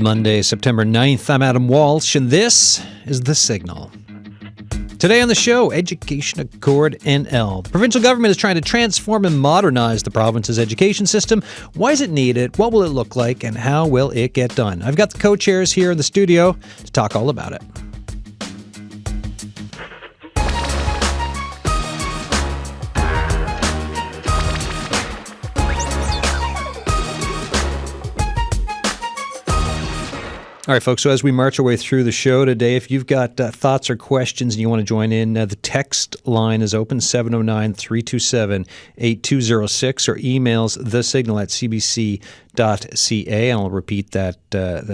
Monday, September 9th. I'm Adam Walsh, and this is The Signal. Today on the show, Education Accord N.L. The provincial government is trying to transform and modernize the province's education system. Why is it needed? What will it look like? And how will it get done? I've got the co-chairs here in the studio to talk all about it. All right, folks, so as we march our way through the show today, if you've got thoughts or questions and you want to join in, the text line is open, 709-327-8206, or emails thesignal@cbc.ca, and I'll repeat that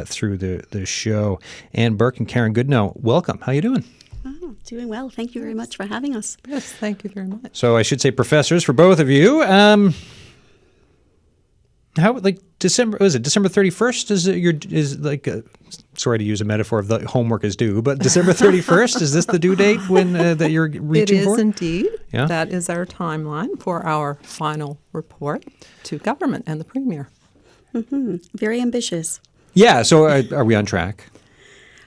through the show. And Burke and Karen Goodnow, welcome. How you doing? Oh, doing well. Thank you very much for having us. Yes, thank you very much. So I should say professors for both of you. December 31st sorry to use a metaphor of the homework is due, but December 31st, is this the due date when that you're reaching for? It is indeed. Yeah? That is our timeline for our final report to government and the Premier. Mm-hmm. Very ambitious. Yeah, so are we on track?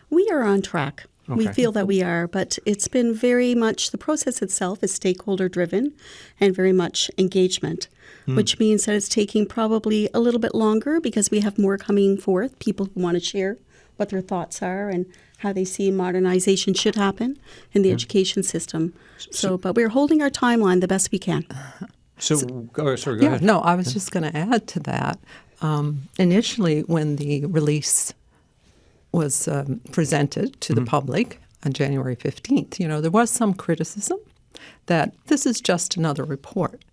We are on track. Okay. We feel that we are, but it's been very much, the process itself is stakeholder driven and very much engagement, which means that it's taking probably a little bit longer because we have more coming forth, people who want to share what their thoughts are and how they see modernization should happen in the education system. But we're holding our timeline the best we can. Go ahead. No, I was just going to add to that. Initially, when the release was presented to the public on January 15th, there was some criticism that this is just another report.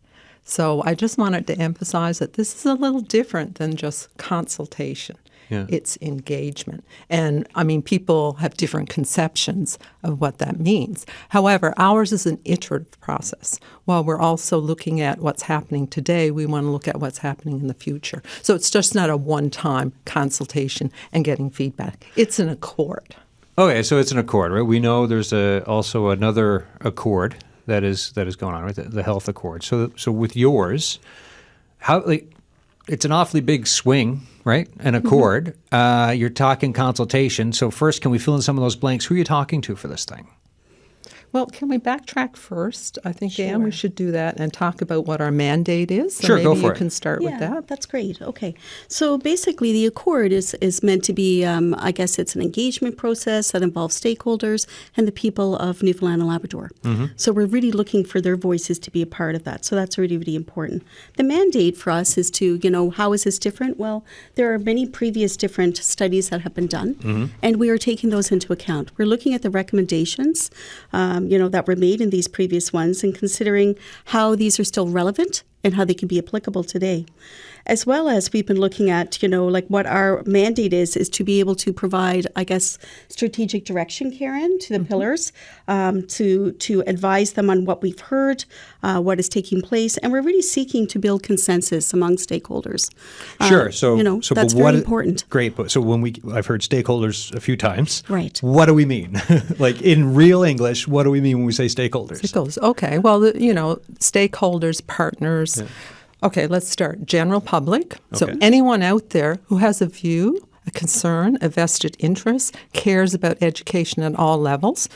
So I just wanted to emphasize that this is a little different than just consultation. Yeah. It's engagement. And, people have different conceptions of what that means. However, ours is an iterative process. While we're also looking at what's happening today, we want to look at what's happening in the future. So it's just not a one-time consultation and getting feedback. It's an accord. Okay, so it's an accord, right? We know there's also another accord that is going on, right? The health accord. So with yours, it's an awfully big swing, right? An accord. You're talking consultation. So first, can we fill in some of those blanks? Who are you talking to for this thing? Well, can we backtrack first? I think, Sure. Anne, we should do that and talk about what our mandate is. So sure, maybe go for you it. can start with that. Yeah, that's great. Okay. So basically the Accord is meant to be, it's an engagement process that involves stakeholders and the people of Newfoundland and Labrador. Mm-hmm. So we're really looking for their voices to be a part of that. So that's really, really important. The mandate for us is to, how is this different? Well, there are many previous different studies that have been done, and we are taking those into account. We're looking at the recommendations, that were made in these previous ones and considering how these are still relevant and how they can be applicable today. As well as we've been looking at, what our mandate is to be able to provide, strategic direction, Karen, to the pillars, to advise them on what we've heard, what is taking place, and we're really seeking to build consensus among stakeholders. Sure. That's very important. Great. But so I've heard stakeholders a few times. Right. What do we mean? Like in real English, what do we mean when we say stakeholders? Stakeholders. Okay. Well, stakeholders, partners. Yeah. Okay, let's start. General public. Okay. So anyone out there who has a view, a concern, a vested interest, cares about education at all levels,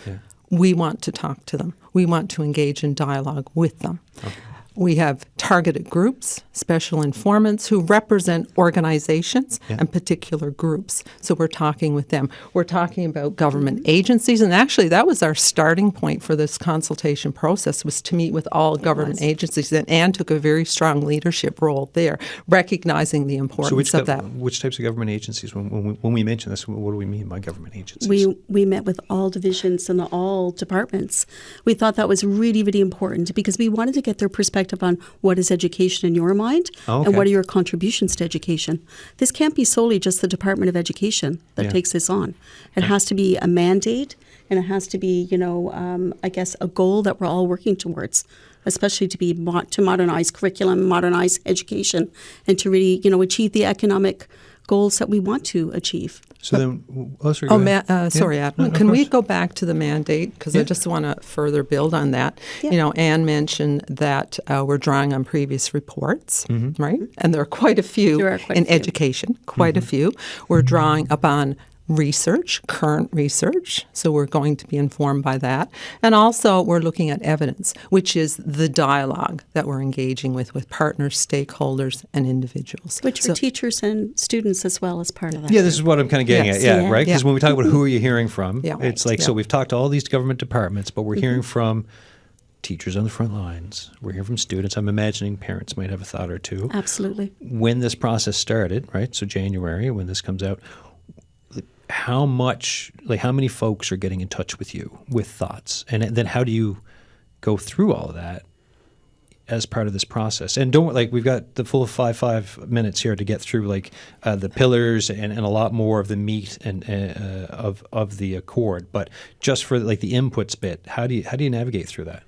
we want to talk to them. We want to engage in dialogue with them. Okay. We have targeted groups, special informants who represent organizations and particular groups. So we're talking with them. We're talking about government agencies. And actually, that was our starting point for this consultation process, was to meet with all government agencies. And Anne took a very strong leadership role there, recognizing the importance of that. Which types of government agencies? When we mention this, what do we mean by government agencies? We met with all divisions and all departments. We thought that was really, really important because we wanted to get their perspective on what is education in your mind and what are your contributions to education. This can't be solely just the Department of Education that takes this on. It has to be a mandate, and it has to be, a goal that we're all working towards, especially to modernize curriculum, modernize education, and to really, achieve the economic goals that we want to achieve. So then, sorry, Adam. Can we go back to the mandate? Because I just want to further build on that. Yeah. Anne mentioned that we're drawing on previous reports, right? And there are quite a few in education, quite a few. We're drawing upon research, current research, so we're going to be informed by that. And also we're looking at evidence, which is the dialogue that we're engaging with partners, stakeholders, and individuals. Which are teachers and students as well as part of that. Yeah, this is what I'm kind of getting at. Yeah, right? Because when we talk about who are you hearing from, it's like, so we've talked to all these government departments, but we're hearing from teachers on the front lines. We're hearing from students. I'm imagining parents might have a thought or two. Absolutely. When this process started, right, so January, when this comes out, how many folks are getting in touch with you with thoughts? And then how do you go through all of that as part of this process? And we've got the full 5 minutes here to get through the pillars and a lot more of the meat and of the accord. But just for the inputs bit, how do you navigate through that?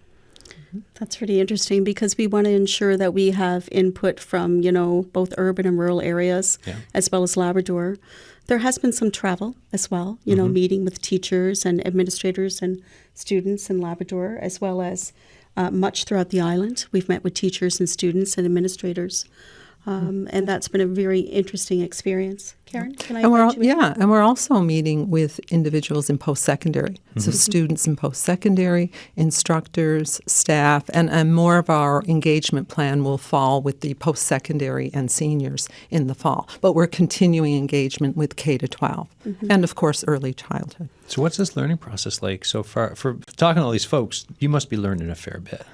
That's really interesting because we want to ensure that we have input from, both urban and rural areas as well as Labrador. There has been some travel as well, meeting with teachers and administrators and students in Labrador, as well as much throughout the island. We've met with teachers and students and administrators, and that's been a very interesting experience. Karen, can I invite you? And we're also meeting with individuals in post-secondary, so students in post-secondary, instructors, staff, and more of our engagement plan will fall with the post-secondary and seniors in the fall. But we're continuing engagement with K-12 and, of course, early childhood. So what's this learning process like so far? For talking to all these folks, you must be learning a fair bit.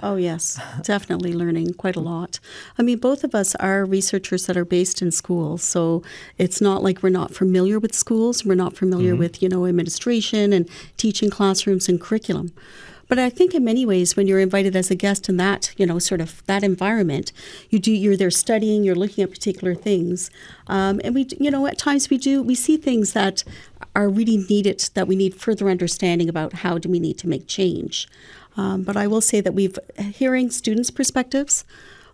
Oh, yes, definitely learning quite a lot. I mean, both of us are researchers that are based in schools, so it's not like we're not familiar with schools. We're not familiar with, administration and teaching classrooms and curriculum. But I think in many ways, when you're invited as a guest in that, sort of that environment, you're there studying, you're looking at particular things. And we, at times we see things that are really needed, that we need further understanding about how do we need to make change. But I will say that we've hearing students' perspectives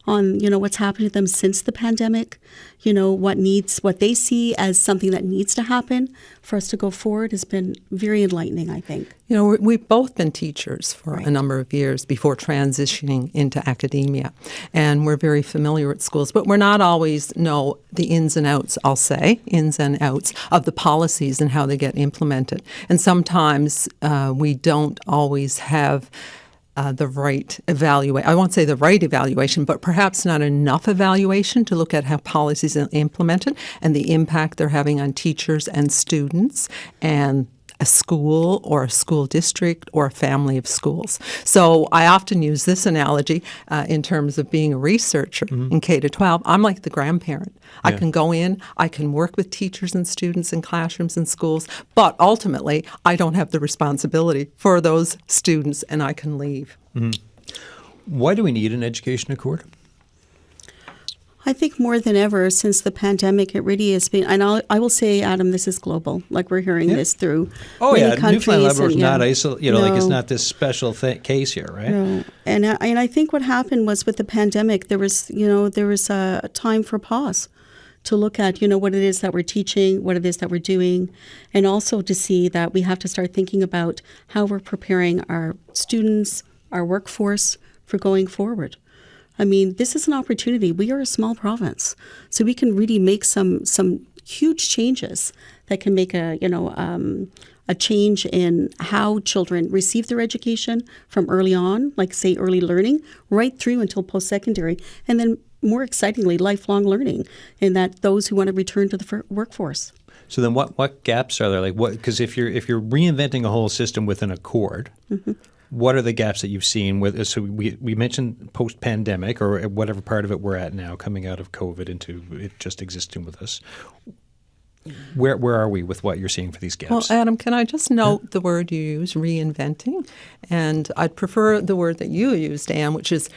on, what's happened to them since the pandemic, what they see as something that needs to happen for us to go forward has been very enlightening, I think. We've both been teachers for a number of years before transitioning into academia, and we're very familiar with schools, but we're not always know the ins and outs, I'll say, ins and outs of the policies and how they get implemented. And sometimes we don't always have the right evaluation. I won't say the right evaluation, but perhaps not enough evaluation to look at how policies are implemented and the impact they're having on teachers and students and a school or a school district or a family of schools. So I often use this analogy in terms of being a researcher in K-12. I'm like the grandparent. I can go in, I can work with teachers and students in classrooms and schools, but ultimately I don't have the responsibility for those students and I can leave. Why do we need an education accord? I think more than ever since the pandemic, it really has been, and I will say, Adam, this is global. Like we're hearing this through many countries. Newfoundland Labrador is not isolated, like it's not this special case here, right? No. And I think what happened was with the pandemic, there was a time for pause to look at, what it is that we're teaching, what it is that we're doing, and also to see that we have to start thinking about how we're preparing our students, our workforce for going forward. I mean, this is an opportunity. We are a small province, so we can really make some huge changes that can make a change in how children receive their education from early on, like say early learning, right through until post-secondary, and then more excitingly, lifelong learning, in that those who want to return to the workforce. So then, what gaps are there? Because if you're reinventing a whole system with an accord. What are the gaps that you've seen with? So we mentioned post-pandemic or whatever part of it we're at now, coming out of COVID into it just existing with us. Where are we with what you're seeing for these gaps? Well, Adam, can I just note the word you use, reinventing? And I'd prefer the word that you used, Anne, which is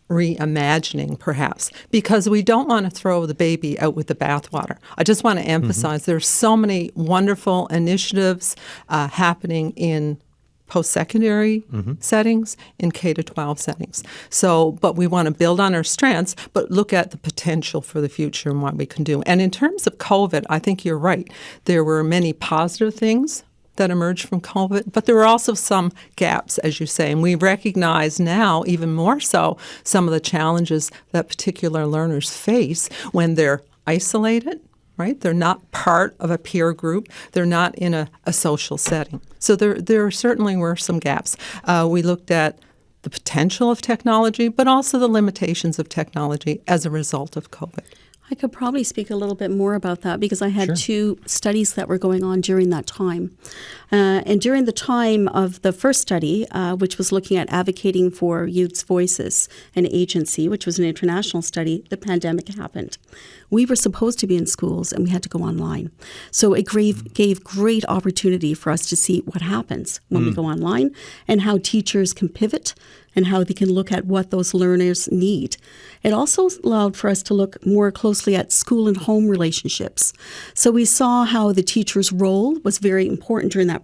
reimagining, perhaps, because we don't want to throw the baby out with the bathwater. I just want to emphasize there's so many wonderful initiatives happening in post-secondary settings, in K-12 settings. So, but we want to build on our strengths, but look at the potential for the future and what we can do. And in terms of COVID, I think you're right. There were many positive things that emerged from COVID, but there were also some gaps, as you say, and we recognize now, even more so, some of the challenges that particular learners face when they're isolated, right? They're not part of a peer group. They're not in a social setting. So there certainly were some gaps. We looked at the potential of technology, but also the limitations of technology as a result of COVID. I could probably speak a little bit more about that because I had two studies that were going on during that time. And during the time of the first study, which was looking at advocating for youth's voices and agency, which was an international study, the pandemic happened. We were supposed to be in schools and we had to go online. So it gave great opportunity for us to see what happens when we go online and how teachers can pivot and how they can look at what those learners need. It also allowed for us to look more closely at school and home relationships. So we saw how the teacher's role was very important during that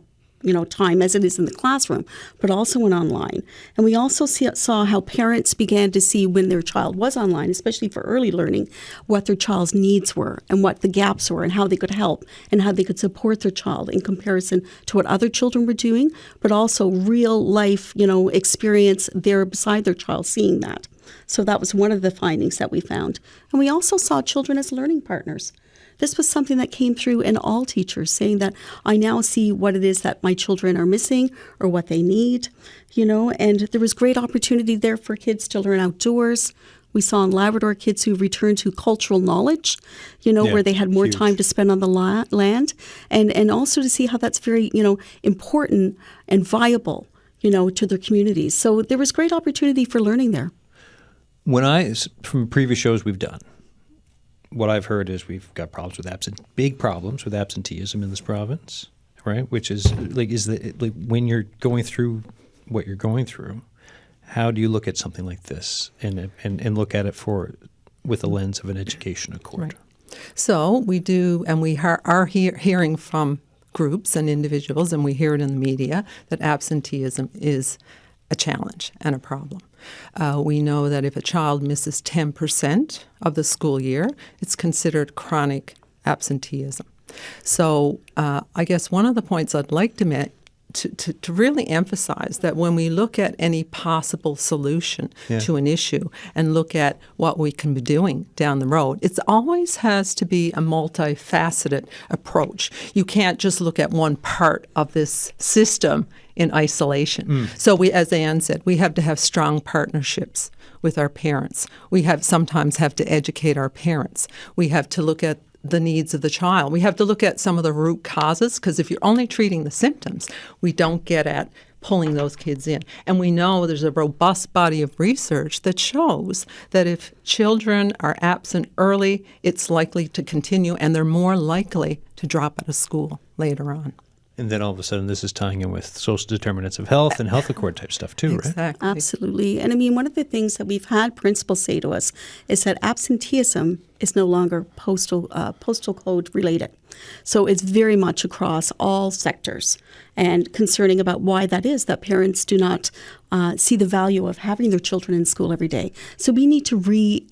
time as it is in the classroom, but also when online. And we also saw how parents began to see when their child was online, especially for early learning, what their child's needs were and what the gaps were and how they could help and how they could support their child in comparison to what other children were doing, but also real life, experience there beside their child seeing that. So that was one of the findings that we found. And we also saw children as learning partners. This was something that came through in all teachers, saying that I now see what it is that my children are missing or what they need, and there was great opportunity there for kids to learn outdoors. We saw in Labrador kids who returned to cultural knowledge, where they had more time to spend on the land, and also to see how that's very, important and viable, to their communities. So there was great opportunity for learning there. From previous shows we've done, what I've heard is we've got big problems with absenteeism in this province, right? Which is when you're going through what you're going through, how do you look at something like this and look at it with a lens of an education accord? Right. So we do, and we are hearing from groups and individuals, and we hear it in the media, that absenteeism is a challenge and a problem. We know that if a child misses 10% of the school year, it's considered chronic absenteeism. So I guess one of the points I'd like to make to really emphasize that when we look at any possible solution to an issue and look at what we can be doing down the road, it always has to be a multifaceted approach. You can't just look at one part of this system in isolation. So we, as Anne said, we have to have strong partnerships with our parents. We sometimes have to educate our parents. We have to look at the needs of the child. We have to look at some of the root causes, because if you're only treating the symptoms, we don't get at pulling those kids in. And we know there's a robust body of research that shows that if children are absent early, it's likely to continue, and they're more likely to drop out of school later on. And then all of a sudden, this is tying in with social determinants of health and health accord type stuff too, right? Exactly. Absolutely. And I mean, one of the things that we've had principals say to us is that absenteeism is no longer postal code related. So it's very much across all sectors, and concerning about why that is, that parents do not see the value of having their children in school every day. So we need to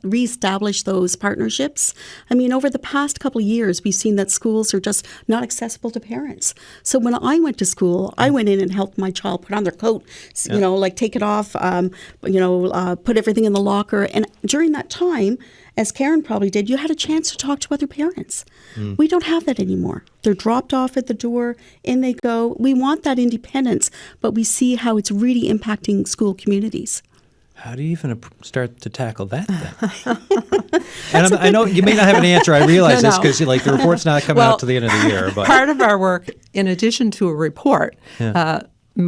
reestablish those partnerships. I mean, over the past couple of years, we've seen that schools are just not accessible to parents. So when I went to school, I went in and helped my child put on their coat, take it off, put everything in the locker. And during that time, as Karen probably did, you had a chance to talk to other parents. We don't have that anymore. They're dropped off at the door, in they go. We want that independence, but we see how it's really impacting school communities. How do you even start to tackle that then? And I know you may not have an answer. I realize this because the report's not coming out to the end of the year. But part of our work, in addition to a report,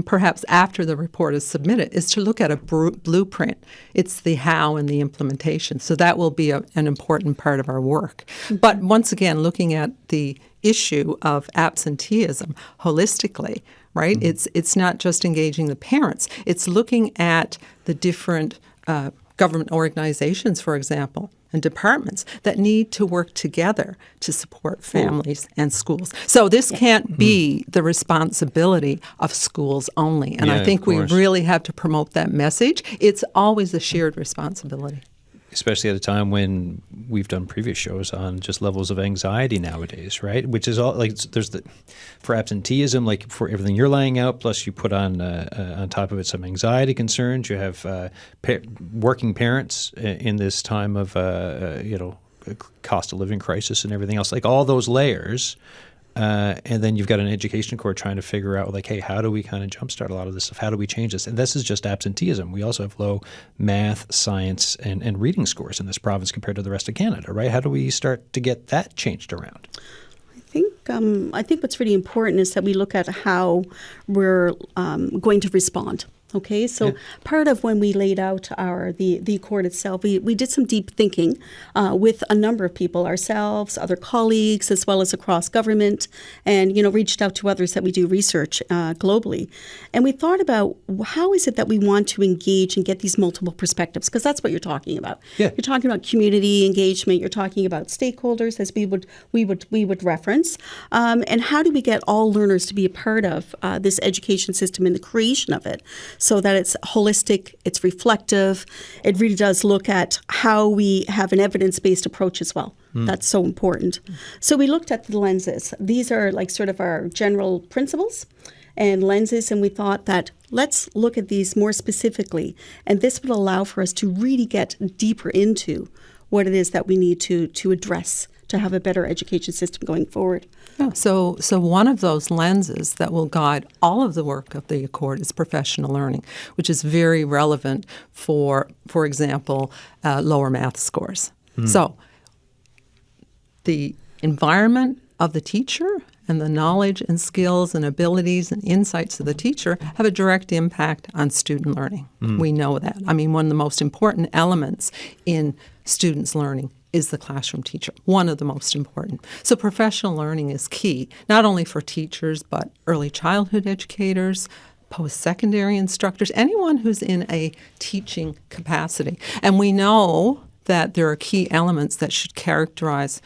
perhaps after the report is submitted, is to look at a blueprint. It's the how and the implementation. So that will be an important part of our work. But once again, looking at the issue of absenteeism holistically, right? It's not just engaging the parents. It's looking at the different government organizations, for example, and departments that need to work together to support families and schools. So this can't be the responsibility of schools only. And I think we really have to promote that message. It's always a shared responsibility. Especially at a time when we've done previous shows on just levels of anxiety nowadays, right? Which is all like there's for absenteeism, like for everything you're laying out, plus you put on top of it some anxiety concerns. You have working parents in this time of cost of living crisis and everything else, like all those layers. And then you've got an education accord trying to figure out, like, hey, how do we kind of jumpstart a lot of this stuff? How do we change this? And this is just absenteeism. We also have low math, science, and reading scores in this province compared to the rest of Canada, right? How do we start to get that changed around? I think what's really important is that we look at how we're going to respond. Okay, so part of when we laid out the Accord itself, we did some deep thinking with a number of people, ourselves, other colleagues, as well as across government, and reached out to others that we do research globally. And we thought about how is it that we want to engage and get these multiple perspectives, because that's what you're talking about. Yeah. You're talking about community engagement. You're talking about stakeholders, as we would reference, and how do we get all learners to be a part of this education system and the creation of it, so that it's holistic, it's reflective, it really does look at how we have an evidence-based approach as well. That's so important. So we looked at the lenses. These are like sort of our general principles and lenses, and we thought that let's look at these more specifically, and this would allow for us to really get deeper into what it is that we need to address to have a better education system going forward. Yeah, so one of those lenses that will guide all of the work of the Accord is professional learning, which is very relevant for example, lower math scores. So the environment of the teacher and the knowledge and skills and abilities and insights of the teacher have a direct impact on student learning. We know that. I mean, one of the most important elements in students' learning is the classroom teacher, one of the most important. So professional learning is key, not only for teachers, but early childhood educators, post-secondary instructors, anyone who's in a teaching capacity. And we know that there are key elements that should characterize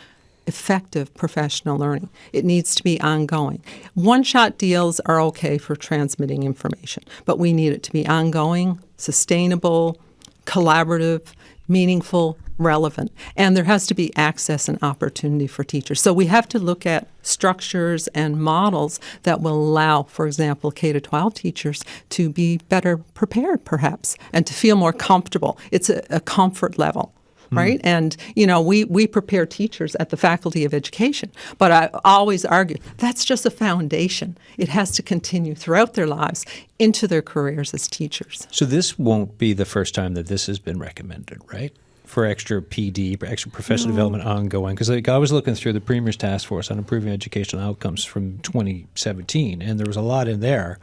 effective professional learning. It needs to be ongoing. One-shot deals are okay for transmitting information, but we need it to be ongoing, sustainable, collaborative, meaningful, relevant. And there has to be access and opportunity for teachers. So we have to look at structures and models that will allow, for example, K-12 teachers to be better prepared, perhaps, and to feel more comfortable. It's a comfort level. Right? And, we prepare teachers at the Faculty of Education. But I always argue that's just a foundation. It has to continue throughout their lives into their careers as teachers. So this won't be the first time that this has been recommended, right? For extra PD, for extra professional development ongoing. Because I was looking through the Premier's Task Force on Improving Educational Outcomes from 2017, and there was a lot in there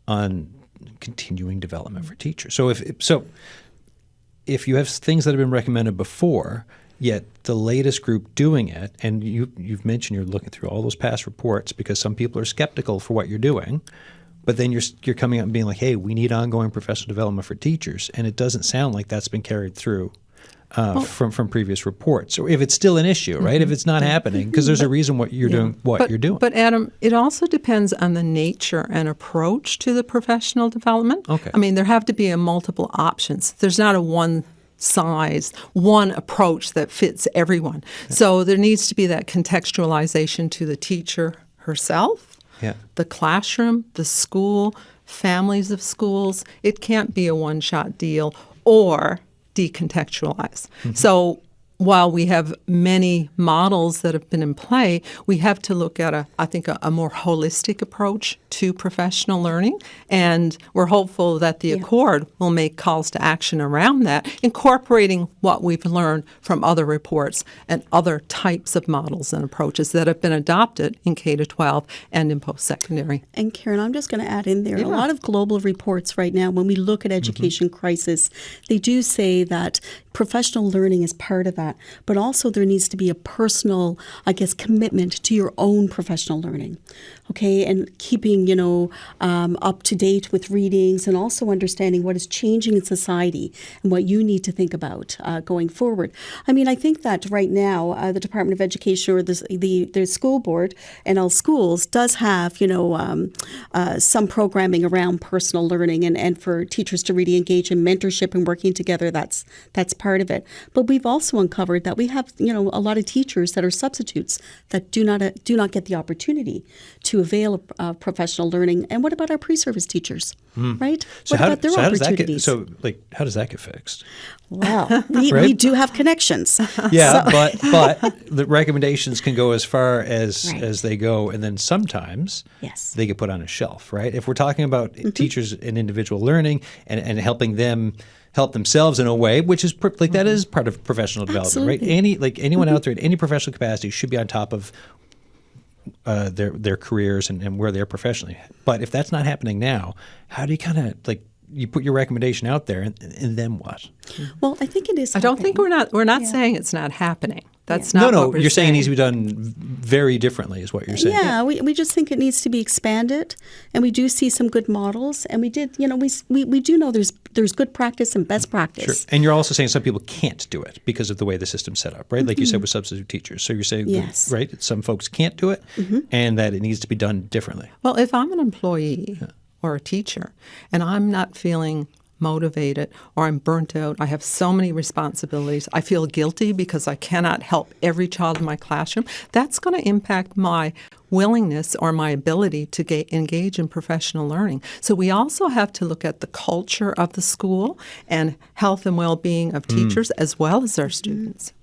on continuing development for teachers. So if you have things that have been recommended before, yet the latest group doing it, and you've mentioned you're looking through all those past reports because some people are skeptical for what you're doing, but then you're coming up and being like, hey, we need ongoing professional development for teachers, and it doesn't sound like that's been carried through from previous reports. Or if it's still an issue, right? If it's not happening, because there's a reason you're doing. But Adam, it also depends on the nature and approach to the professional development. Okay. I mean, there have to be multiple options. There's not a one approach that fits everyone. Yeah. So there needs to be that contextualization to the teacher herself, the classroom, the school, families of schools. It can't be a one-shot deal or decontextualize. So while we have many models that have been in play, we have to look at a more holistic approach to professional learning. And we're hopeful that the Accord will make calls to action around that, incorporating what we've learned from other reports and other types of models and approaches that have been adopted in K-12 and in post-secondary. And Karen, I'm just going to add in there, a lot of global reports right now, when we look at education crisis, they do say that professional learning is part of that. that. But also there needs to be a personal, I guess, commitment to your own professional learning, okay? And keeping, up to date with readings and also understanding what is changing in society and what you need to think about going forward. I mean, I think that right now the Department of Education or the school board N.L. schools does have, some programming around personal learning and for teachers to really engage in mentorship and working together. That's part of it. But we've also uncovered that we have, a lot of teachers that are substitutes that do not get the opportunity to avail of professional learning. And what about our pre-service teachers, right? So what about their opportunities? How does that get fixed? Well, we Right? do have connections. Yeah, but the recommendations can go as far as they go, and then sometimes Yes. they get put on a shelf, right? If we're talking about teachers and individual learning and helping them help themselves in a way, which is that is part of professional development, right? Anyone out there in any professional capacity should be on top of their careers and where they're professionally. But if that's not happening now, how do you kind of you put your recommendation out there and then what? Well, I think it is. I don't think happening. we're not saying it's not happening. That's not No, what we're you're saying it saying. needs to be done very differently is what you're saying. Yeah, we just think it needs to be expanded, and we do see some good models, and we did, we do know there's good practice and best practice. Sure. And you're also saying some people can't do it because of the way the system's set up, right? Like you said with substitute teachers. So you're saying, Yes. right, that some folks can't do it and that it needs to be done differently. Well, if I'm an employee or a teacher and I'm not feeling motivated or I'm burnt out, I have so many responsibilities, I feel guilty because I cannot help every child in my classroom, that's going to impact my willingness or my ability to engage in professional learning. So we also have to look at the culture of the school and health and well-being of teachers as well as our students.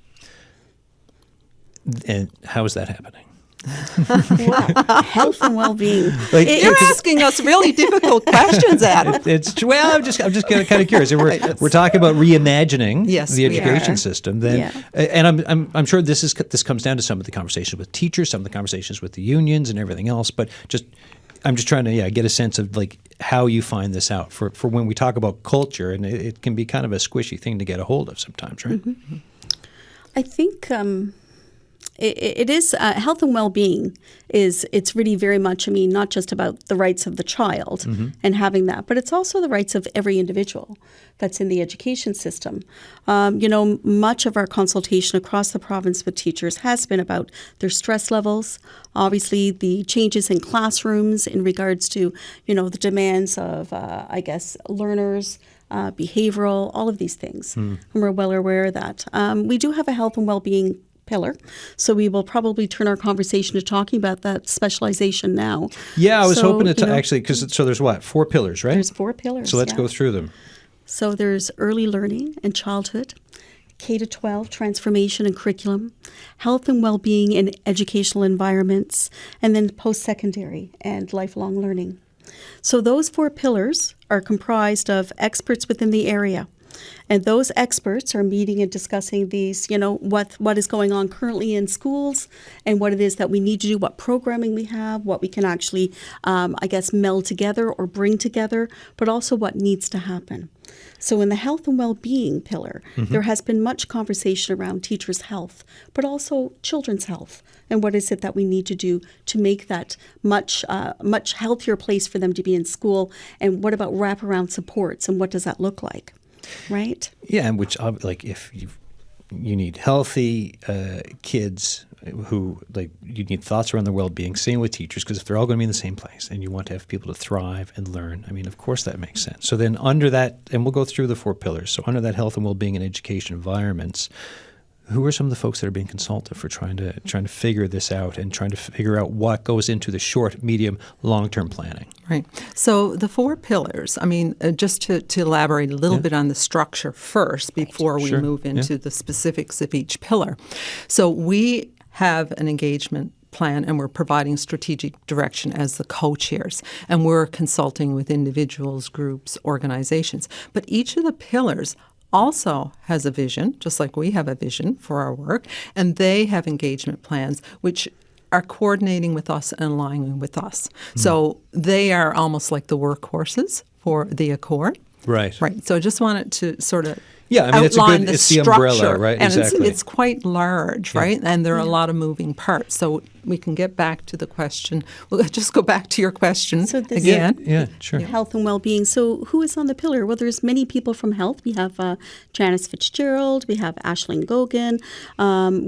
And how is that happening? Health and well-being. You're asking us really difficult questions, Adam. I'm just kind of curious. We're talking about reimagining Yes, the we education are. system. Then, Yeah. and I'm sure this comes down to some of the conversations with teachers, some of the conversations with the unions, and everything else. But I'm just trying to get a sense of how you find this out for when we talk about culture, and it can be kind of a squishy thing to get a hold of sometimes, right? Mm-hmm. I think it is health and well-being it's really very much, not just about the rights of the child and having that, but it's also the rights of every individual that's in the education system. Much of our consultation across the province with teachers has been about their stress levels, obviously the changes in classrooms in regards to, the demands of, learners, behavioral, all of these things. And we're well aware of that. We do have a health and well-being pillar. So we will probably turn our conversation to talking about that specialization now. Yeah, I was hoping to actually, because there's 4 pillars, right? there's 4 pillars. So let's yeah. go through them. So there's early learning and childhood, K-12 transformation and curriculum, health and well-being in educational environments, and then post-secondary and lifelong learning. So those 4 pillars are comprised of experts within the area. And those experts are meeting and discussing these, what is going on currently in schools and what it is that we need to do, what programming we have, what we can actually, meld together or bring together, but also what needs to happen. So in the health and well-being pillar, there has been much conversation around teachers' health, but also children's health. And what is it that we need to do to make that much healthier place for them to be in school? And what about wraparound supports? And what does that look like? Right? Yeah, and which if you need healthy kids who you need thoughts around their well-being. Same with teachers, because if they're all going to be in the same place and you want to have people to thrive and learn, of course that makes sense. So then under that, and we'll go through the 4 pillars. So under that health and well-being in education environments, who are some of the folks that are being consulted for trying to figure this out and trying to figure out what goes into the short, medium, long-term planning? Right. So the 4 pillars, just to elaborate a little bit on the structure first before we move into the specifics of each pillar. So we have an engagement plan and we're providing strategic direction as the co-chairs, and we're consulting with individuals, groups, organizations. But each of the pillars also has a vision, just like we have a vision for our work, and they have engagement plans which are coordinating with us and aligning with us. So they are almost like the workhorses for the Accord. Right. Right. So I just wanted to sort of Yeah, I mean, outline it's the the umbrella, structure, right? And Exactly. it's quite large, right? And there are a lot of moving parts. So we can get back to the question. We'll just go back to your question So this- again. Yeah, sure. Health and well-being. So who is on the pillar? Well, there's many people from health. We have Janice Fitzgerald. We have Aisling Gogan.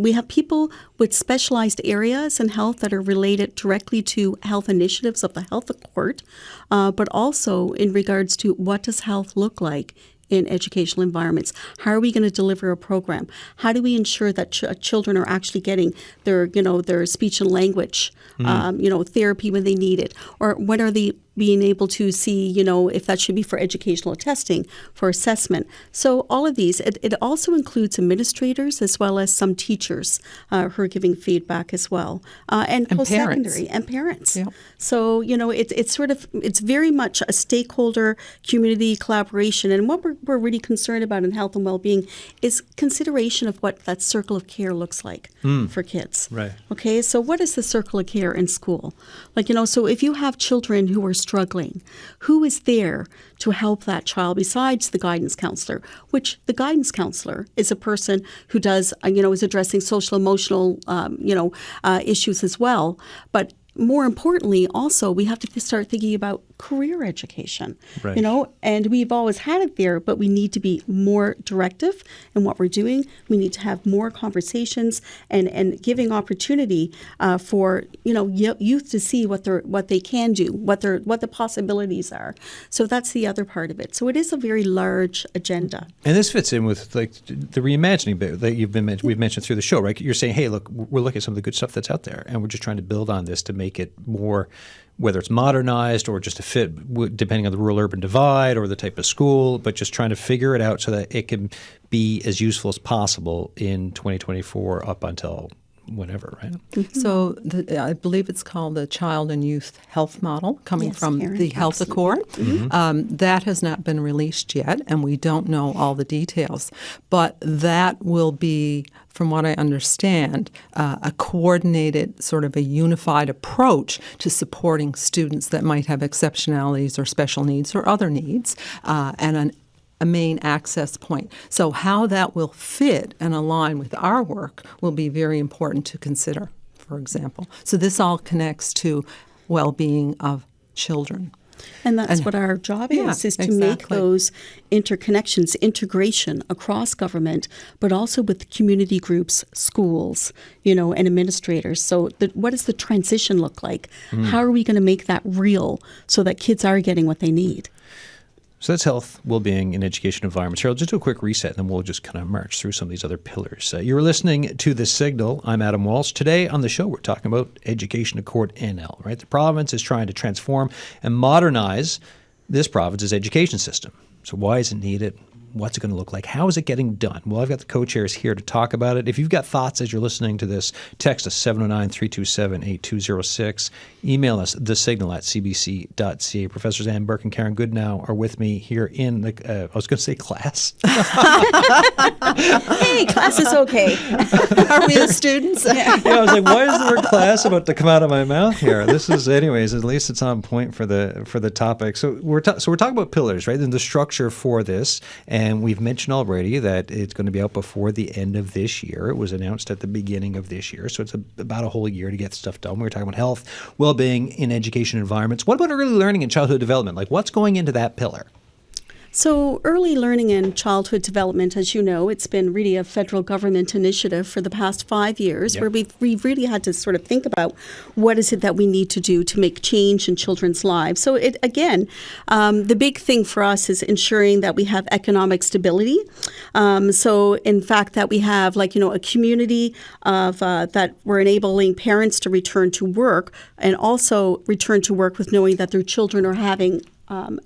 We have people with specialized areas in health that are related directly to health initiatives of the Health Accord, but also in regards to what does health look like in educational environments. How are we going to deliver a program? How do we ensure that children are actually getting their speech and language, therapy when they need it? Or when are they being able to see, if that should be for educational testing, for assessment? So all of these, it also includes administrators as well as some teachers who are giving feedback as well, and post-secondary and parents. Yeah. So, it's very much a stakeholder community collaboration. And what we're really concerned about in health and well-being is consideration of what that circle of care looks like for kids. Right. Okay, so what is the circle of care in school? So if you have children who are struggling, who is there to help that child besides the guidance counselor, which the guidance counselor is a person who does, is addressing social emotional, issues as well. But more importantly, also, we have to start thinking about career education, Right. And we've always had it there, but we need to be more directive in what we're doing. We need to have more conversations and giving opportunity for, youth to see what they can do, what the possibilities are. So that's the other part of it. So it is a very large agenda. And this fits in with like the reimagining bit that we've mentioned through the show, right? You're saying, hey, look, we're looking at some of the good stuff that's out there, and we're just trying to build on this to make it more, whether it's modernized or just to fit, depending on the rural-urban divide or the type of school, but just trying to figure it out so that it can be as useful as possible in 2024 up until whenever, right? Mm-hmm. So I believe it's called the Child and Youth Health Model, coming Yes, from Karen, the Health Accord. That has not been released yet, and we don't know all the details. But that will be, from what I understand, a coordinated, sort of a unified approach to supporting students that might have exceptionalities or special needs or other needs, and a main access point. So how that will fit and align with our work will be very important to consider, for example. So this all connects to well-being of children. And that's what our job is to make those interconnections, integration across government, but also with community groups, schools, and administrators. So what does the transition look like? How are we going to make that real so that kids are getting what they need? So that's health, well-being, and education environments. Harold, just do a quick reset, and then we'll just kind of march through some of these other pillars. You're listening to The Signal. I'm Adam Walsh. Today on the show, we're talking about Education Accord N.L., right? The province is trying to transform and modernize this province's education system. So why is it needed? What's it going to look like? How is it getting done? Well, I've got the co-chairs here to talk about it. If you've got thoughts as you're listening to this, text us 709-327-8206. Email us thesignal@cbc.ca. Professors Ann Burke and Karen Goodnow are with me here in the, I was going to say class. Hey, class is okay. Are we the students? Yeah, I was like, why is the word class about to come out of my mouth here? This is, anyways, at least it's on point for the topic. So we're talking about pillars, right? And the structure for this. And we've mentioned already that it's going to be out before the end of this year. It was announced at the beginning of this year. So it's about a whole year to get stuff done. We were talking about health, well-being in education environments. What about early learning and childhood development? Like, what's going into that pillar? So early learning and childhood development, as you know, it's been really a federal government initiative for the past 5 years, where we've really had to sort of think about what is it that we need to do to make change in children's lives. So the big thing for us is ensuring that we have economic stability. So in fact, that we have a community of that we're enabling parents to return to work, and also return to work with knowing that their children are having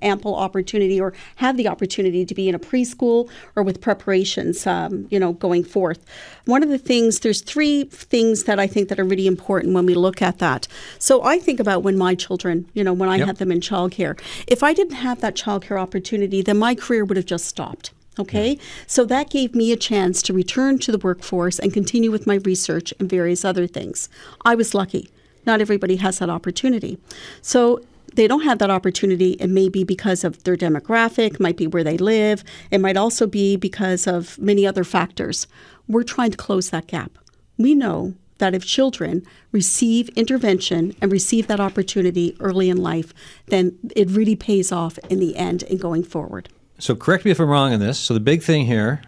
ample opportunity or have the opportunity to be in a preschool or with preparations, going forth. One of the things, there's 3 things that I think that are really important when we look at that. So I think about when my children, when I had them in childcare. If I didn't have that childcare opportunity, then my career would have just stopped. Okay, so that gave me a chance to return to the workforce and continue with my research and various other things. I was lucky. Not everybody has that opportunity. So they don't have that opportunity, it may be because of their demographic, might be where they live. It might also be because of many other factors. We're trying to close that gap. We know that if children receive intervention and receive that opportunity early in life, then it really pays off in the end and going forward. So correct me if I'm wrong on this. So the big thing here,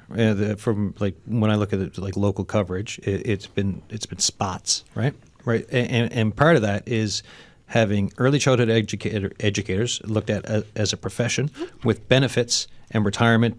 from like when I look at it, like local coverage, it's been spots, right? Right, and part of that is having early childhood educators looked at as a profession with benefits and retirement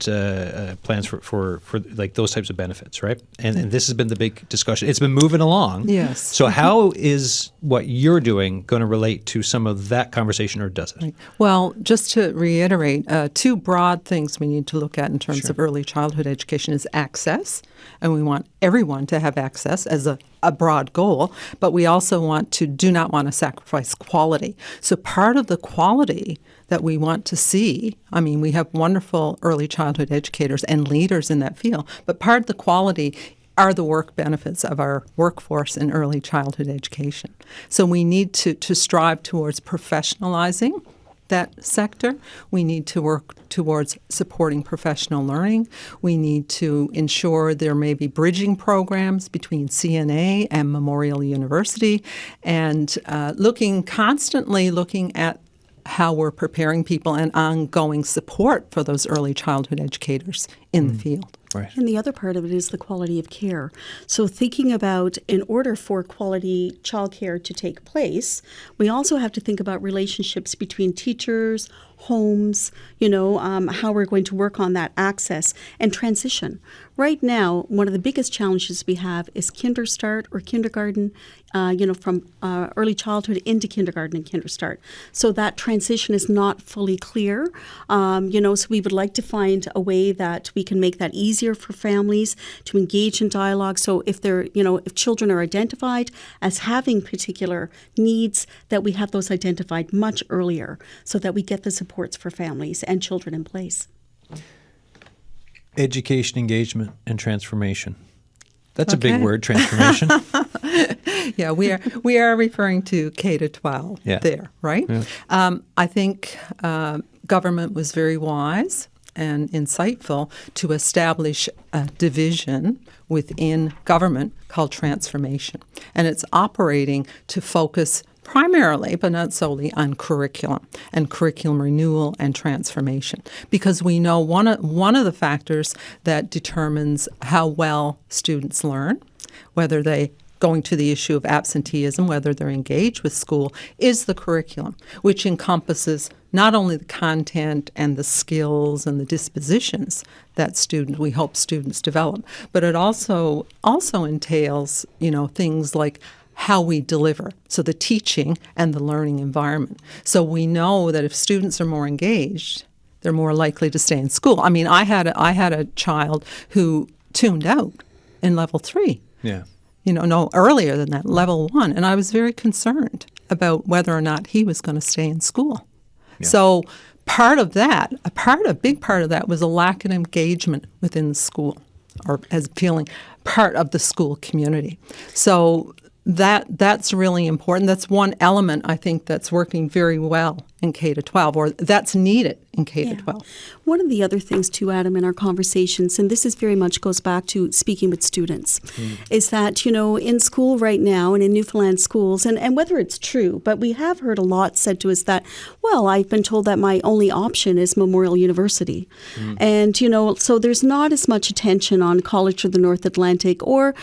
plans for like those types of benefits, right? And this has been the big discussion. It's been moving along. Yes. So how is what you're doing going to relate to some of that conversation, or does it? Right. Well, just to reiterate, two broad things we need to look at in terms of early childhood education is access, and we want everyone to have access as a broad goal, but we also do not want to sacrifice quality. So part of the quality that we want to see, I mean, we have wonderful early childhood educators and leaders in that field, but part of the quality are the work benefits of our workforce in early childhood education. So we need to strive towards professionalizing that sector. We need to work towards supporting professional learning. We need to ensure there may be bridging programs between CNA and Memorial University, and constantly looking at how we're preparing people and ongoing support for those early childhood educators in the field. Right. And the other part of it is the quality of care. So thinking about, in order for quality childcare to take place, we also have to think about relationships between teachers, homes, how we're going to work on that access and transition. Right now, one of the biggest challenges we have is kindergarten or kindergarten, from early childhood into kindergarten and kinderstart. So that transition is not fully clear. So we would like to find a way that we can make that easier for families to engage in dialogue. So if if children are identified as having particular needs, that we have those identified much earlier so that we get the supports for families and children in place. Education, engagement, and transformation. That's a big word, transformation. Yeah, we are referring to K to 12 there, right? Yeah. I think government was very wise and insightful to establish a division within government called transformation. And it's operating to focus primarily, but not solely, on curriculum and curriculum renewal and transformation. Because we know one of the factors that determines how well students learn, whether they going to the issue of absenteeism, whether they're engaged with school, is the curriculum, which encompasses not only the content and the skills and the dispositions that we hope students develop, but it also entails, things like how we deliver, so the teaching and the learning environment. So we know that if students are more engaged, they're more likely to stay in school. I mean, I had a child who tuned out in level 3. Yeah. No earlier than that, level 1, and I was very concerned about whether or not he was going to stay in school. Yeah. So a big part of that was a lack of engagement within the school, or as feeling part of the school community. So that's really important. That's one element I think that's working very well in K to 12, or that's needed in K to 12. One of the other things too, Adam, in our conversations, and this is very much goes back to speaking with students, is that, in school right now and in Newfoundland schools, and whether it's true, but we have heard a lot said to us that, well, I've been told that my only option is Memorial University. And, so there's not as much attention on College of the North Atlantic or,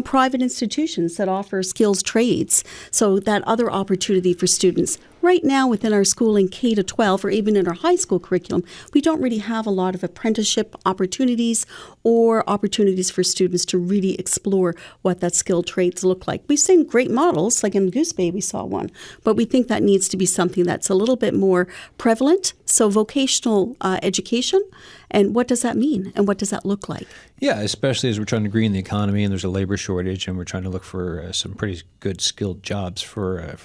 private institutions that offer skills trades. So that other opportunity for students. Right now within our school in K to 12, or even in our high school curriculum, we don't really have a lot of apprenticeship opportunities or opportunities for students to really explore what that skilled trades look like. We've seen great models, like in Goose Bay we saw one, but we think that needs to be something that's a little bit more prevalent. So vocational education, and what does that mean, and what does that look like? Yeah, especially as we're trying to green the economy and there's a labor shortage, and we're trying to look for some pretty good skilled jobs for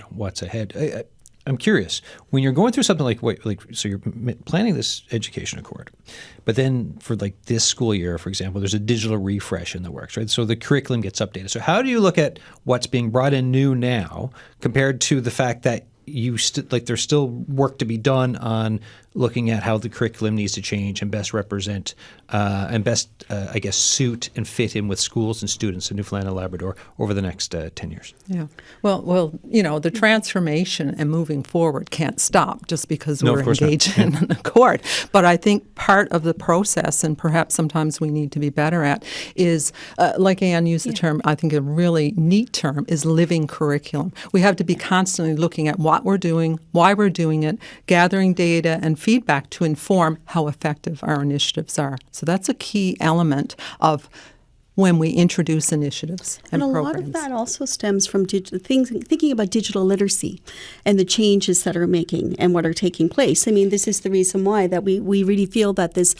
what's ahead. I'm curious, when you're going through something so you're planning this education accord, but then for this school year, for example, there's a digital refresh in the works, right? So the curriculum gets updated. So how do you look at what's being brought in new now compared to the fact that there's still work to be done on looking at how the curriculum needs to change and best represent and best, I guess, suit and fit in with schools and students in Newfoundland and Labrador over the next 10 years. Yeah. Well, the transformation and moving forward can't stop just because we're engaged in an accord. But I think part of the process, and perhaps sometimes we need to be better at, is, like Anne used the term, I think a really neat term, is living curriculum. We have to be constantly looking at what we're doing, why we're doing it, gathering data and feedback to inform how effective our initiatives are. So that's a key element of when we introduce initiatives and programs. A lot of that also stems from thinking about digital literacy and the changes that are making and what are taking place. I mean, this is the reason why that we really feel that this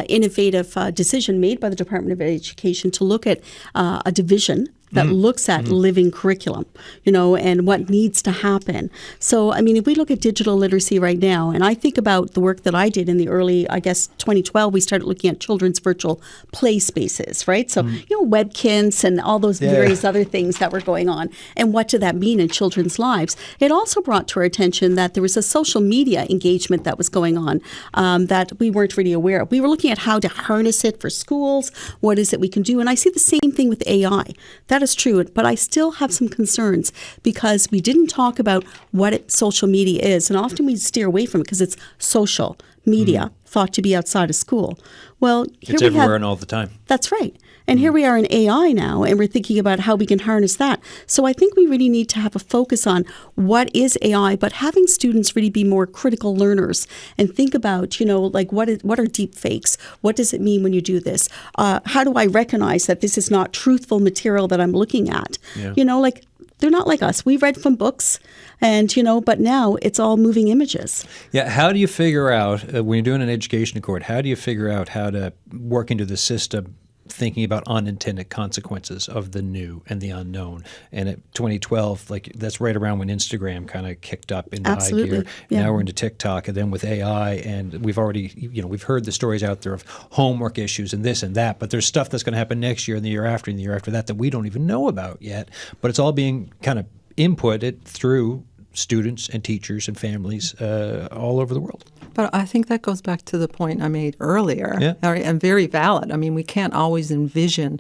innovative decision made by the Department of Education to look at a division that looks at living curriculum, and what needs to happen. So, I mean, if we look at digital literacy right now, and I think about the work that I did in the early, 2012, we started looking at children's virtual play spaces, right? So, Webkinz and all those various other things that were going on. And what did that mean in children's lives? It also brought to our attention that there was a social media engagement that was going on that we weren't really aware of. We were looking at how to harness it for schools. What is it we can do? And I see the same thing with AI. That is true, but I still have some concerns because we didn't talk about what social media is, and often we steer away from it because it's social media thought to be outside of school. Well, here it's everywhere and all the time. That's right. And here we are in AI now, and we're thinking about how we can harness that. So I think we really need to have a focus on what is AI, but having students really be more critical learners and think about, what are deep fakes? What does it mean when you do this? How do I recognize that this is not truthful material that I'm looking at? Yeah. They're not like us. We read from books, and but now it's all moving images. Yeah. How do you figure out when you're doing an education accord? How do you figure out how to work into the system, thinking about unintended consequences of the new and the unknown? And at 2012, that's right around when Instagram kind of kicked up into high gear. Yeah. Now we're into TikTok, and then with AI, and we've already, we've heard the stories out there of homework issues and this and that, but there's stuff that's going to happen next year and the year after and the year after that we don't even know about yet. But it's all being kind of inputted through students and teachers and families all over the world. But I think that goes back to the point I made earlier, and very valid. I mean, we can't always envision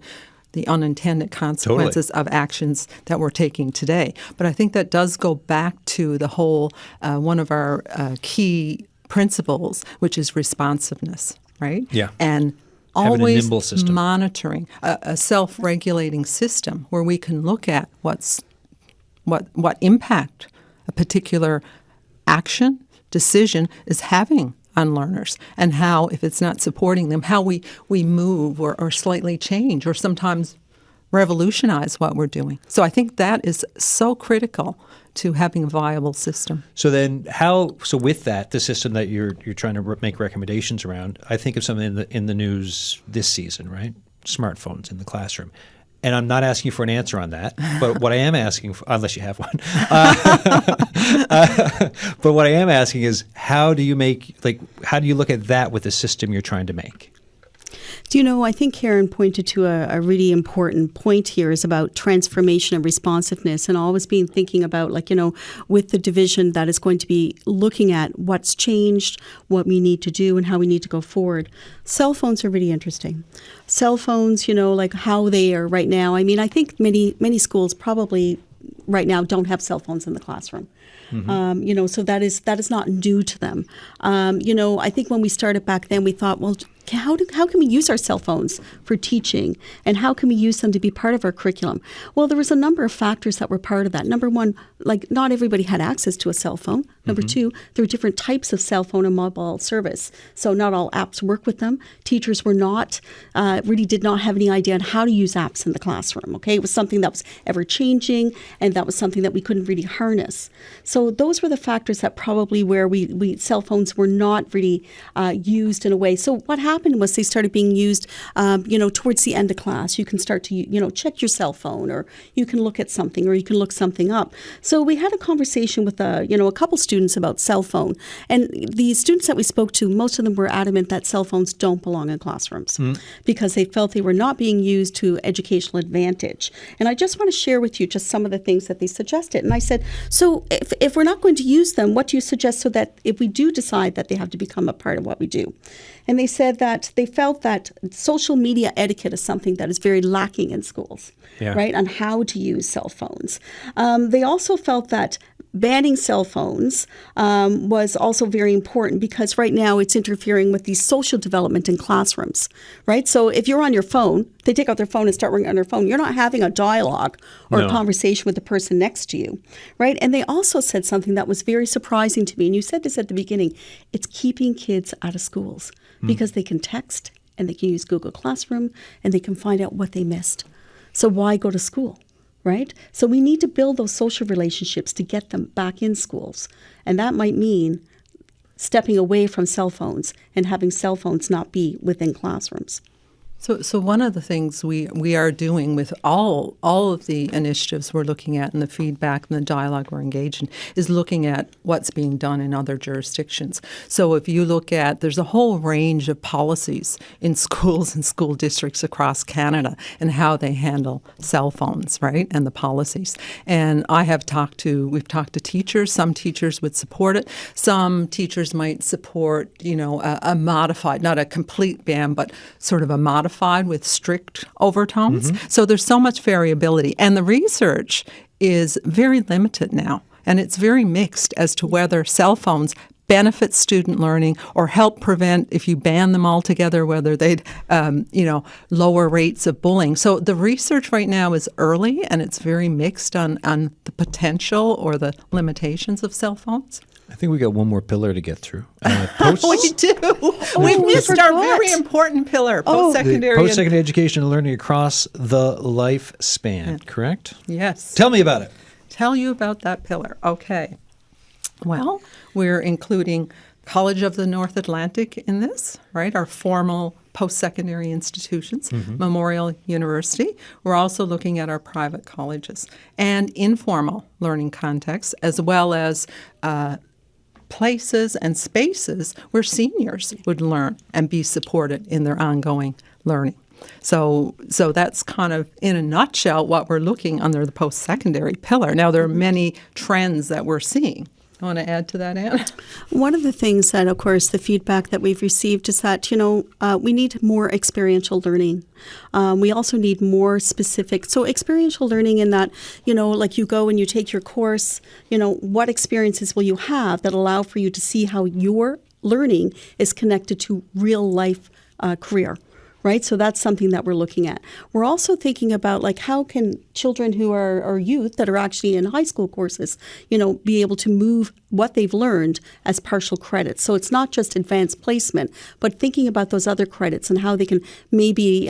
the unintended consequences of actions that we're taking today. But I think that does go back to the whole, one of our key principles, which is responsiveness, right? Yeah. And always monitoring a self-regulating system where we can look at what impact a particular action, decision is having on learners, and how, if it's not supporting them, how we move or slightly change or sometimes revolutionize what we're doing. So I think that is so critical to having a viable system. So then with that, the system that you're trying to make recommendations around, I think of something in the news this season, right? Smartphones in the classroom. And I'm not asking you for an answer on that, but what I am asking for, unless you have one, but what I am asking is how do you look at that with the system you're trying to make? I think Karen pointed to a really important point here is about transformation and responsiveness, and always being thinking about, with the division that is going to be looking at what's changed, what we need to do, and how we need to go forward. Cell phones are really interesting. Cell phones, how they are right now. I mean, I think many schools probably right now don't have cell phones in the classroom. Mm-hmm. So that is not new to them. I think when we started back then, we thought, well, how can we use our cell phones for teaching, and how can we use them to be part of our curriculum? Well, there was a number of factors that were part of that. Number one, not everybody had access to a cell phone. Number two, there were different types of cell phone and mobile service. So not all apps work with them. Teachers were really did not have any idea on how to use apps in the classroom. Okay, it was something that was ever changing, and that was something that we couldn't really harness. So those were the factors that probably where we cell phones were not really used in a way. So what happened happened was they started being used, towards the end of class. You can start to, check your cell phone, or you can look at something, or you can look something up. So we had a conversation with, a couple students about cell phone. And the students that we spoke to, most of them were adamant that cell phones don't belong in classrooms because they felt they were not being used to educational advantage. And I just want to share with you just some of the things that they suggested. And I said, so if we're not going to use them, what do you suggest so that if we do decide that they have to become a part of what we do? And they said that they felt that social media etiquette is something that is very lacking in schools, right, on how to use cell phones. They also felt that banning cell phones was also very important because right now it's interfering with the social development in classrooms, right? So if you're on your phone, they take out their phone and start working on their phone. You're not having a dialogue or a conversation with the person next to you, right? And they also said something that was very surprising to me, and you said this at the beginning, it's keeping kids out of schools because they can text and they can use Google Classroom and they can find out what they missed. So why go to school? Right? So we need to build those social relationships to get them back in schools. And that might mean stepping away from cell phones and having cell phones not be within classrooms. So one of the things we are doing with all of the initiatives we're looking at and the feedback and the dialogue we're engaged in is looking at what's being done in other jurisdictions. So if you look at, there's a whole range of policies in schools and school districts across Canada and how they handle cell phones, right, and the policies. And we've talked to teachers. Some teachers would support it. Some teachers might support, a modified, not a complete ban, but sort of a modified with strict overtones. So there's so much variability. And the research is very limited now. And it's very mixed as to whether cell phones benefit student learning or help prevent, if you ban them altogether, whether they'd, lower rates of bullying. So the research right now is early and it's very mixed on the potential or the limitations of cell phones. I think we got one more pillar to get through. We do. We've missed our very important pillar, post-secondary. Post-secondary education and learning across the lifespan, correct? Yes. Tell me about it. Tell you about that pillar. Okay. Well, we're including College of the North Atlantic in this, right? Our formal post-secondary institutions, Memorial University. We're also looking at our private colleges and informal learning contexts, as well as places and spaces where seniors would learn and be supported in their ongoing learning. So that's kind of, in a nutshell, what we're looking under the post-secondary pillar. Now, there are many trends that we're seeing. You want to add to that, Anne? One of the things that, of course, the feedback that we've received is that, we need more experiential learning. We also need more specific. So experiential learning in that, like you go and you take your course, what experiences will you have that allow for you to see how your learning is connected to real life career. Right? So that's something that we're looking at. We're also thinking about how can children who are youth that are actually in high school courses, be able to move what they've learned as partial credits. So it's not just advanced placement, but thinking about those other credits and how they can maybe,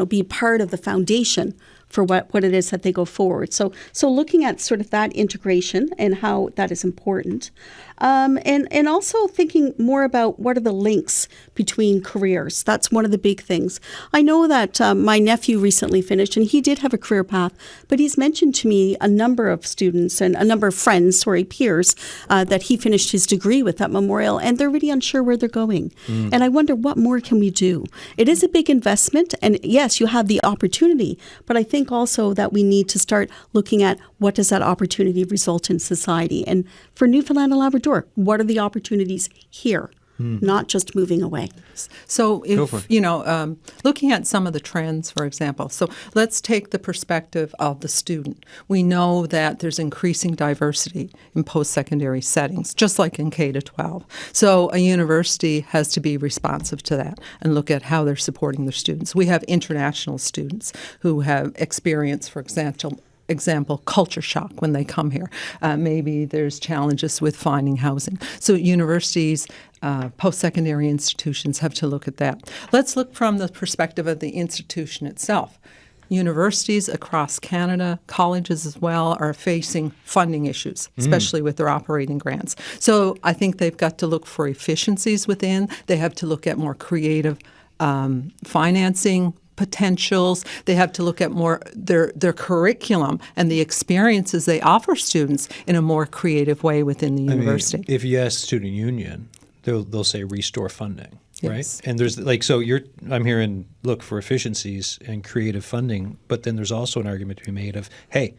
be part of the foundation for what it is that they go forward. So looking at sort of that integration and how that is important. And also thinking more about what are the links between careers. That's one of the big things. I know that my nephew recently finished, and he did have a career path, but he's mentioned to me a number of students and a number of friends, peers, that he finished his degree with at Memorial, and they're really unsure where they're going. And I wonder, what more can we do? It is a big investment, and yes, you have the opportunity, but I think also that we need to start looking at what does that opportunity result in society. And for Newfoundland and Labrador, what are the opportunities here? Not just moving away. So if, looking at some of the trends, for example, so let's take the perspective of the student. We know that there's increasing diversity in post-secondary settings, just like in K-12. So a university has to be responsive to that and look at how they're supporting their students. We have international students who have experienced, for example, culture shock when they come here. Maybe there's challenges with finding housing. So universities, post-secondary institutions have to look at that. Let's look from the perspective of the institution itself. Universities across Canada, colleges as well, are facing funding issues, especially with their operating grants. So I think they've got to look for efficiencies within. They have to look at more creative financing potentials. They have to look at more their curriculum and the experiences they offer students in a more creative way within the university. If you ask student union, they'll say restore funding, Yes. right? And there's I'm hearing look for efficiencies and creative funding, but then there's also an argument to be made of, hey,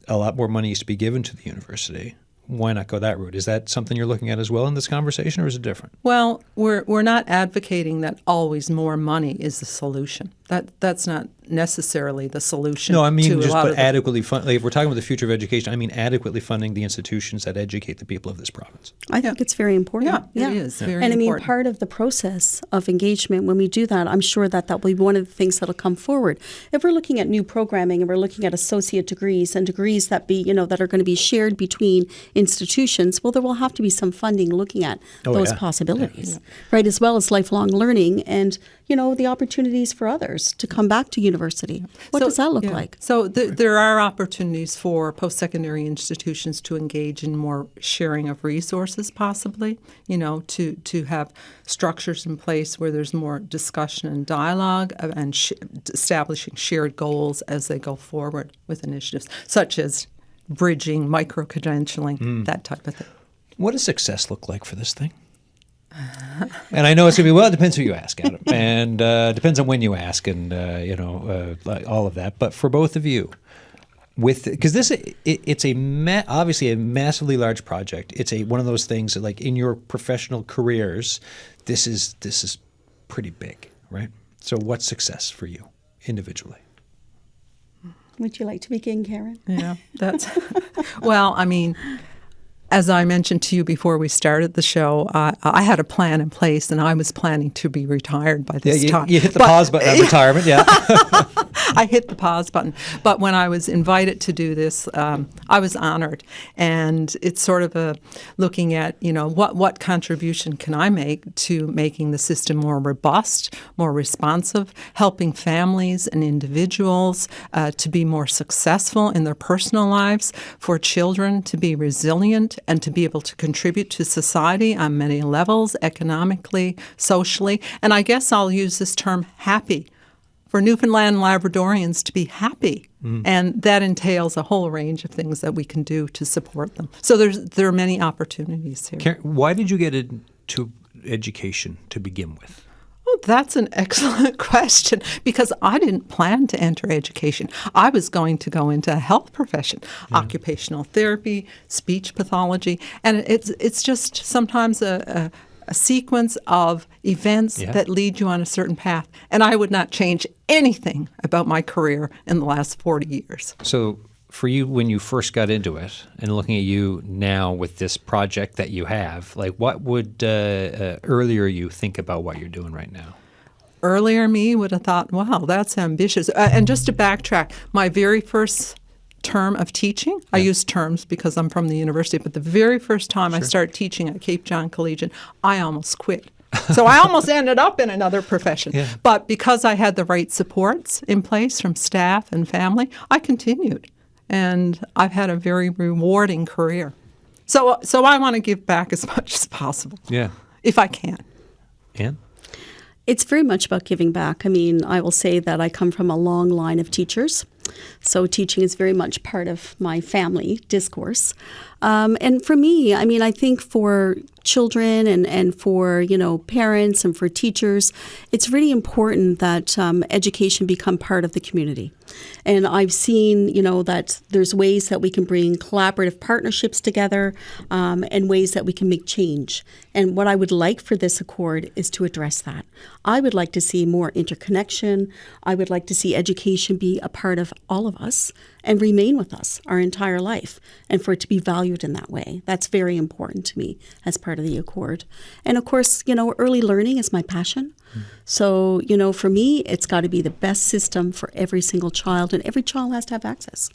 a lot more money is to be given to the university. Why not go that route? Is that something you're looking at as well in this conversation, or is it different? Well, we're not advocating that always more money is the solution. That's not necessarily the solution. No, I mean to just a lot but of the, adequately fund. Like if we're talking about the future of education, I mean adequately funding the institutions that educate the people of this province. I think it's very important. Yeah, it is very and I mean, important. part of the process of engagement, when we do that, I'm sure that will be one of the things that'll come forward. If we're looking at new programming and we're looking at associate degrees and degrees that that are going to be shared between institutions, well, there will have to be some funding looking at those possibilities, right? As well as lifelong learning and the opportunities for others to come back to university. What does that look like? So there are opportunities for post-secondary institutions to engage in more sharing of resources, possibly, to have structures in place where there's more discussion and dialogue and establishing shared goals as they go forward with initiatives, such as bridging, micro-credentialing, that type of thing. What does success look like for this thing? And I know it's going to be, it depends who you ask, Adam, and depends on when you ask and, all of that. But for both of you, because it's obviously a massively large project. It's one of those things that, like, in your professional careers, this is pretty big, right? So what's success for you individually? Would you like to begin, Karen? Yeah, well, I mean, as I mentioned to you before we started the show, I had a plan in place, and I was planning to be retired by this time. You hit the pause button on retirement, yeah. I hit the pause button. But when I was invited to do this, I was honored. And it's sort of looking at, what contribution can I make to making the system more robust, more responsive, helping families and individuals to be more successful in their personal lives, for children to be resilient and to be able to contribute to society on many levels, economically, socially. And I guess I'll use this term happy. For Newfoundland and Labradorians to be happy. And that entails a whole range of things that we can do to support them. So there are many opportunities here. Karen, why did you get into education to begin with? Oh, that's an excellent question, because I didn't plan to enter education. I was going to go into a health profession, occupational therapy, speech pathology, and it's just sometimes a sequence of events that lead you on a certain path. And I would not change anything about my career in the last 40 years. So for you, when you first got into it, and looking at you now with this project that you have, like, what would earlier you think about what you're doing right now? Earlier me would have thought, wow, that's ambitious. And just to backtrack, my very first term of teaching, I use terms because I'm from the university, but the very first time I started teaching at Cape John Collegiate, I almost quit. So I almost ended up in another profession. Yeah. But because I had the right supports in place from staff and family, I continued. And I've had a very rewarding career. So I want to give back as much as possible. Yeah. If I can. Anne? It's very much about giving back. I mean, I will say that I come from a long line of teachers. So teaching is very much part of my family discourse. And for me, I mean, I think for children and for, parents and for teachers, it's really important that education become part of the community. And I've seen, that there's ways that we can bring collaborative partnerships together and ways that we can make change. And what I would like for this accord is to address that. I would like to see more interconnection. I would like to see education be a part of all of us and remain with us our entire life, and for it to be valued in that way. That's very important to me as part of the Accord. And of course, early learning is my passion. So, for me, it's got to be the best system for every single child, and every child has to have access.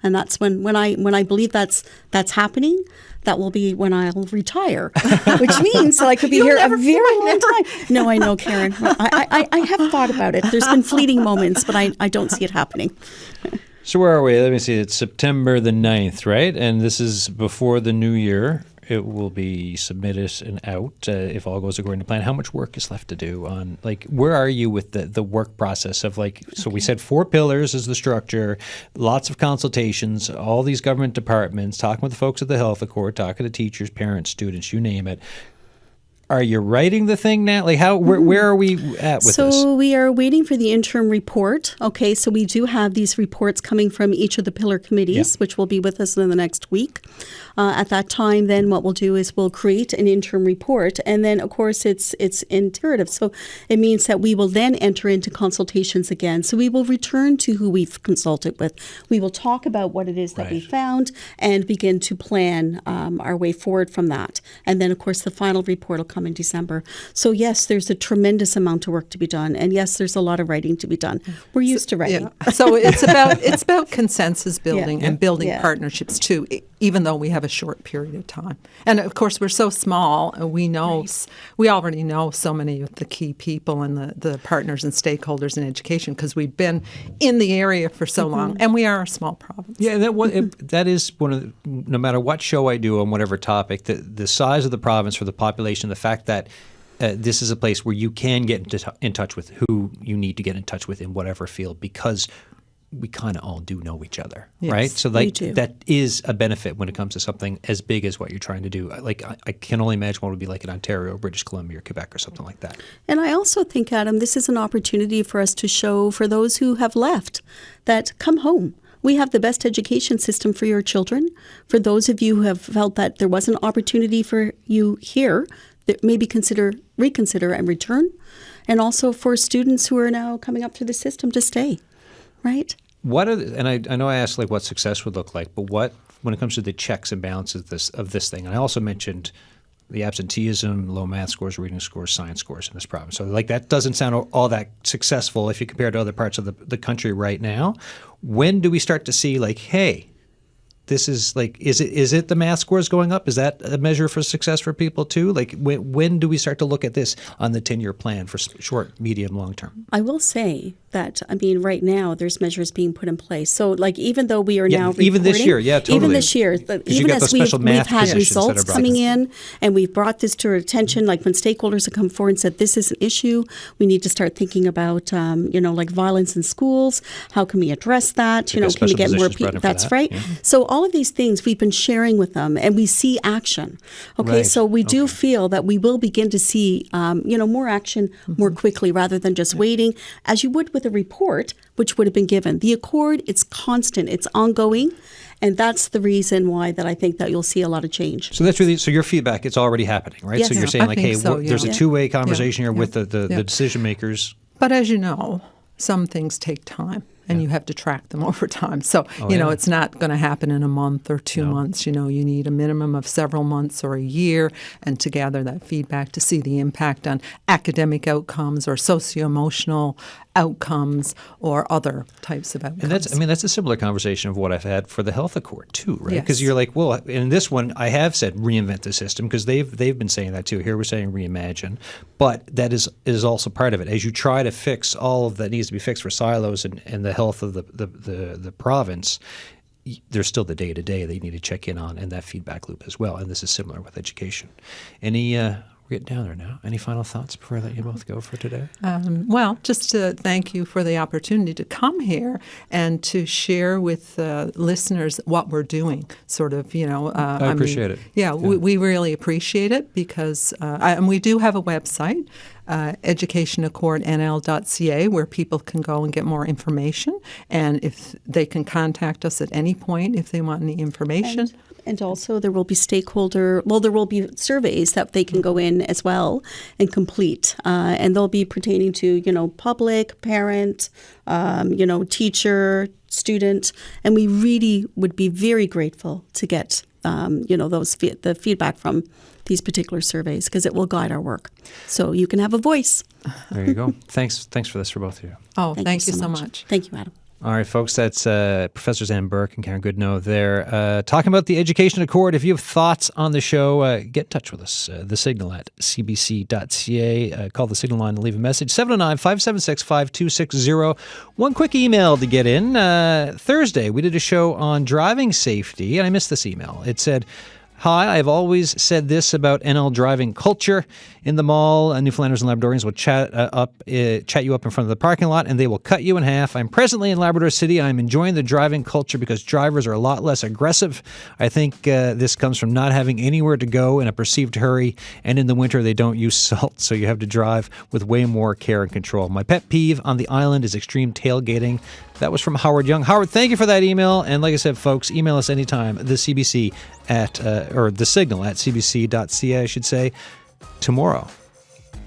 And that's when I believe that's happening, that will be when I'll retire, which means that I could be here a very long time. No, I know, Karen. I have thought about it. There's been fleeting moments, but I don't see it happening. So where are we? Let me see. It's September the 9th, right? And this is before the new year. it will be submitted and out if all goes according to plan. How much work is left to do on, like, where are you with the work process of, like, so we said 4 pillars is the structure, lots of consultations, all these government departments, talking with the folks at the Health Accord, talking to teachers, parents, students, you name it. Are you writing the thing now? Like, where are we at with this? So we are waiting for the interim report. Okay, so we do have these reports coming from each of the pillar committees, which will be with us in the next week. At that time, then what we'll do is we'll create an interim report, and then of course it's iterative. So it means that we will then enter into consultations again. So we will return to who we've consulted with. We will talk about what it is that we found and begin to plan our way forward from that. And then of course the final report will come in December. So yes, there's a tremendous amount of work to be done, and yes, there's a lot of writing to be done. We're used to writing. Yeah. So it's about consensus building and building partnerships too, even though we have a short period of time. And of course, we're so small, and we know we already know so many of the key people and the partners and stakeholders in education because we've been in the area for so long, and we are a small province. Yeah, that is one of no matter what show I do on whatever topic, the size of the province for the population, the fact that this is a place where you can get in touch with who you need to get in touch with in whatever field, because we kind of all do know each other, right? So like that is a benefit when it comes to something as big as what you're trying to do. Like I can only imagine what it would be like in Ontario, British Columbia, or Quebec, or something like that. And I also think, Adam, this is an opportunity for us to show for those who have left that come home. We have the best education system for your children. For those of you who have felt that there was an opportunity for you here, that maybe reconsider and return. And also for students who are now coming up through the system to stay, right? What are and I know I asked like what success would look like, but what when it comes to the checks and balances of this thing? And I also mentioned the absenteeism, low math scores, reading scores, science scores in this province. So like that doesn't sound all that successful if you compare it to other parts of the country right now. When do we start to see like, hey, this is like, is it the math scores going up? Is that a measure for success for people too? Like when do we start to look at this on the 10-year plan for short, medium, long term? I will say that, I mean, right now there's measures being put in place. So like even though we are now reporting. Even this year, totally. Even this year, even as we've had results coming in and we've brought this to our attention, like when stakeholders have come forward and said this is an issue, we need to start thinking about, like violence in schools. How can we address that? Can we get more people? That's right. Yeah. So all of these things we've been sharing with them, and we see action. Okay, so we do feel that we will begin to see, more action more quickly rather than just waiting, as you would with a report, which would have been given. The Accord, it's constant, it's ongoing, and that's the reason why that I think that you'll see a lot of change. So that's really, so your feedback, it's already happening, right? Yes. So you're saying like, hey, there's a two-way conversation here with the decision makers. But as you know, some things take time. And you have to track them over time. So, it's not going to happen in a month or 2 months. You need a minimum of several months or a year, and to gather that feedback to see the impact on academic outcomes or socio-emotional outcomes or other types of outcomes. And that's a similar conversation of what I've had for the Health Accord too, right? Because you're like, well, in this one, I have said reinvent the system because they've been saying that too. Here we're saying reimagine, but that is also part of it. As you try to fix all of that needs to be fixed for silos and the health of the province, there's still the day-to-day that you need to check in on and that feedback loop as well. And this is similar with education. We're getting down there now. Any final thoughts before I let you both go for today? Well, just to thank you for the opportunity to come here and to share with listeners what we're doing. Sort of, I appreciate it. Yeah, we really appreciate it because, and we do have a website, Education Accord N.L.ca, where people can go and get more information. And if they can contact us at any point if they want any information. And also there will be there will be surveys that they can go in as well and complete. And they'll be pertaining to, public, parent, teacher, student. And we really would be very grateful to get, the feedback from these particular surveys because it will guide our work. So you can have a voice. There you go. Thanks for this for both of you. Oh, thank you so much. Thank you, Adam. All right, folks, that's Professors Ann Burke and Karen Goodnow there talking about the Education Accord. If you have thoughts on the show, get in touch with us. The Signal at cbc.ca. Call the Signal line and leave a message. 709-576-5260. One quick email to get in. Thursday, we did a show on driving safety, and I missed this email. It said, Hi, I've always said this about NL driving culture. In the mall, Newfoundlanders and Labradorians will chat you up in front of the parking lot, and they will cut you in half. I'm presently in Labrador City. I'm enjoying the driving culture because drivers are a lot less aggressive. I think this comes from not having anywhere to go in a perceived hurry, and in the winter they don't use salt, so you have to drive with way more care and control. My pet peeve on the island is extreme tailgating. That was from Howard Young. Howard, thank you for that email. And like I said, folks, email us anytime, the CBC or the signal at cbc.ca, I should say. Tomorrow,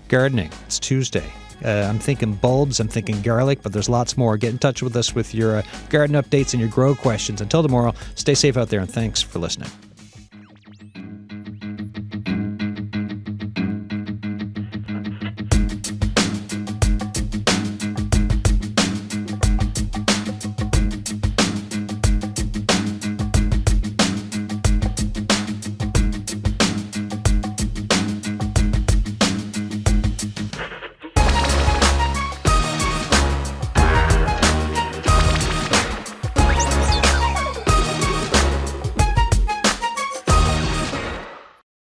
gardening. It's Tuesday. I'm thinking bulbs, I'm thinking garlic, but there's lots more. Get in touch with us with your garden updates and your grow questions. Until tomorrow, stay safe out there, and thanks for listening.